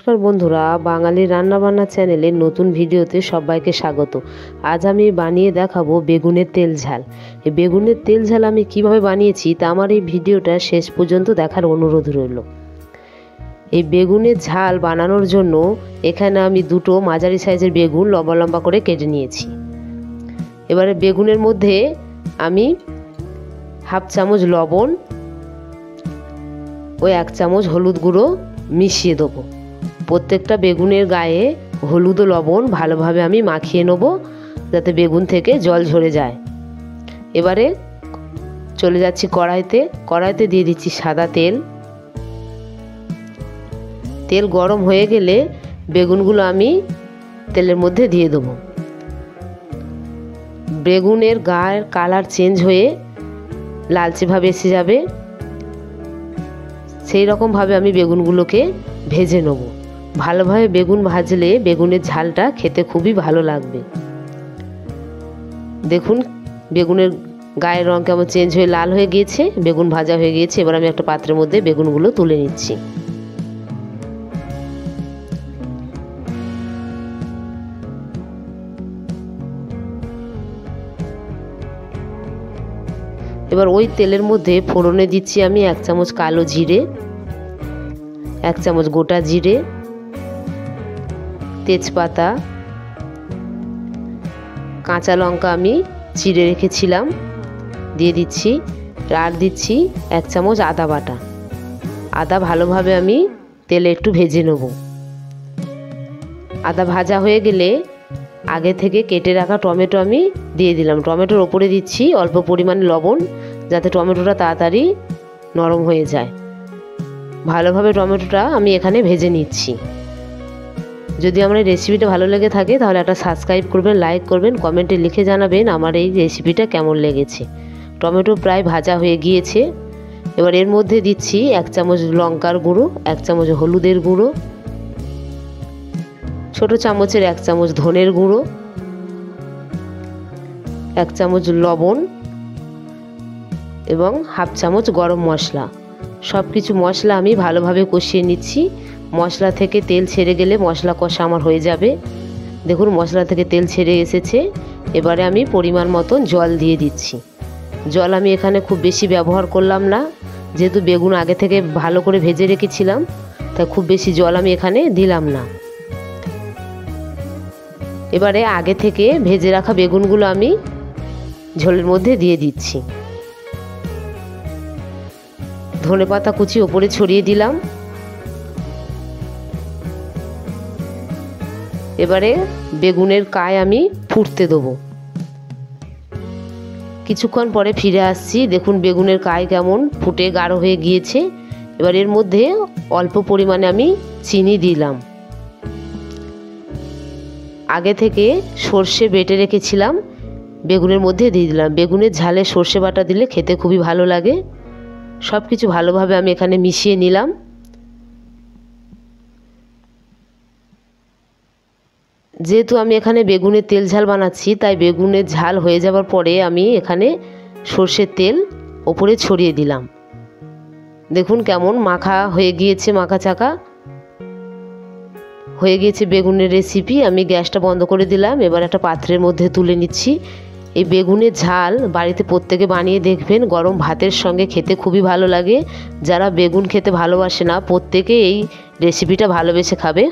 নমস্কার বন্ধুরা, বাঙালি রান্নাবান্না চ্যানেলের নতুন ভিডিওতে সবাইকে স্বাগত। আজ আমি বানিয়ে দেখাবো বেগুনের তেল ঝাল। এই বেগুনের তেল ঝাল আমি কিভাবে বানিয়েছি তা আমার এই ভিডিওটা শেষ পর্যন্ত দেখার অনুরোধ রইল। এই বেগুনের ঝাল বানানোর জন্য এখানে আমি দুটো মাঝারি সাইজের বেগুন লম্বা লম্বা করে কেটে নিয়েছি। এবারে বেগুনের মধ্যে আমি হাফ চামচ লবণ ও 1 চামচ হলুদ গুঁড়ো মিশিয়ে দেবো। প্রত্যেকটা বেগুনের গায়ে হলুদ ও লবণ ভালোভাবে আমি মাখিয়ে নেব যাতে বেগুন থেকে জল ঝরে যায়। এবারে চলে যাচ্ছি কড়াইতে দিয়ে দিচ্ছি সাদা তেল। তেল গরম হয়ে গেলে বেগুনগুলো আমি তেলের মধ্যে দিয়ে দেবো। বেগুনের গায়ের কালার চেঞ্জ হয়ে লালচে ভাবে এসে যাবে, সেই রকমভাবে আমি বেগুনগুলোকে ভেজে নেব। ভালোভাবে বেগুন ভাজলে বেগুনের ঝালটা খেতে খুবই ভালো লাগবে। দেখুন বেগুনের গায়ের রং কেমন চেঞ্জ হয়ে লাল হয়ে গিয়েছে, বেগুন ভাজা হয়ে গিয়েছে। এবার আমি একটা পাত্রের মধ্যে বেগুনগুলো তুলে নিচ্ছি। এবার ওই তেলের মধ্যে ফোড়নে দিচ্ছি আমি 1 চামচ কালো জিরে, 1 চামচ গোটা জিরে, তেজপাতা, কাঁচা লঙ্কা আমি চিড়ে রেখেছিলাম দিয়ে দিচ্ছি। আর দিচ্ছি 1 চামচ আদা বাটা। আদা ভালোভাবে আমি তেলে একটু ভেজে নেব। আদা ভাজা হয়ে গেলে আগে থেকে কেটে রাখা টমেটো আমি দিয়ে দিলাম। টমেটোর ওপরে দিচ্ছি অল্প পরিমাণে লবণ যাতে টমেটোটা তাড়াতাড়ি নরম হয়ে যায়। ভালোভাবে টমেটোটা আমি এখানে ভেজে নিচ্ছি। যদি আমার এই রেসিপিটা ভালো লেগে থাকে তাহলে একটা সাবস্ক্রাইব করবেন, লাইক করবেন, কমেন্টে লিখে জানাবেন আমার এই রেসিপিটা কেমন লেগেছে। টমেটো প্রায় ভাজা হয়ে গিয়েছে। এবার এর মধ্যে দিচ্ছি 1 চামচ লঙ্কার গুঁড়ো, 1 চামচ হলুদের গুঁড়ো, ছোট চামচের 1 চামচ ধনের গুঁড়ো, 1 চামচ লবণ এবং হাফ চামচ গরম মশলা। সব কিছু মশলা আমি ভালোভাবে কষিয়ে নিচ্ছি। মশলা থেকে তেল ছেড়ে গেলে মশলা কষা আমার হয়ে যাবে। দেখুন মশলা থেকে তেল ছেড়ে এসেছে। এবারে আমি পরিমাণ মতন জল দিয়ে দিচ্ছি। জল আমি এখানে খুব বেশি ব্যবহার করলাম না, যেহেতু বেগুন আগে থেকে ভালো করে ভেজে রেখেছিলাম তাই খুব বেশি জল আমি এখানে দিলাম না। এবারে আগে থেকে ভেজে রাখা বেগুনগুলো আমি ঝোলের মধ্যে দিয়ে দিচ্ছি। ধনেপাতা কুচি ওপরে ছড়িয়ে দিলাম। এবারে বেগুনের কায় আমি ফুটতে দেবো। কিছুক্ষণ পরে ফিরে আসছি। দেখুন বেগুনের কায় কেমন ফুটে গাঢ় হয়ে গিয়েছে। এবার এর মধ্যে অল্প পরিমাণে আমি চিনি দিলাম। আগে থেকে সর্ষে বেটে রেখেছিলাম বেগুনের মধ্যে দিয়ে দিলাম। বেগুনের ঝালে সর্ষে বাটা দিলে খেতে খুবই ভালো লাগে। সব কিছু ভালোভাবে আমি এখানে মিশিয়ে নিলাম। যেহেতু আমি এখানে বেগুনের তেল ঝাল বানাচ্ছি তাই বেগুনের ঝাল হয়ে যাওয়ার পরে আমি এখানে সর্ষের তেল ওপরে ছড়িয়ে দিলাম। দেখুন কেমন মাখা হয়ে গিয়েছে, মাখা চাকা হয়ে গিয়েছে বেগুনের রেসিপি। আমি গ্যাসটা বন্ধ করে দিলাম। এবার একটা পাত্রের মধ্যে তুলে নিচ্ছি। এই বেগুনের ঝাল বাড়িতে প্রত্যেকে বানিয়ে দেখবেন, গরম ভাতের সঙ্গে খেতে খুবই ভালো লাগে। যারা বেগুন খেতে ভালোবাসে না প্রত্যেকে এই রেসিপিটা ভালোবেসে খাবে।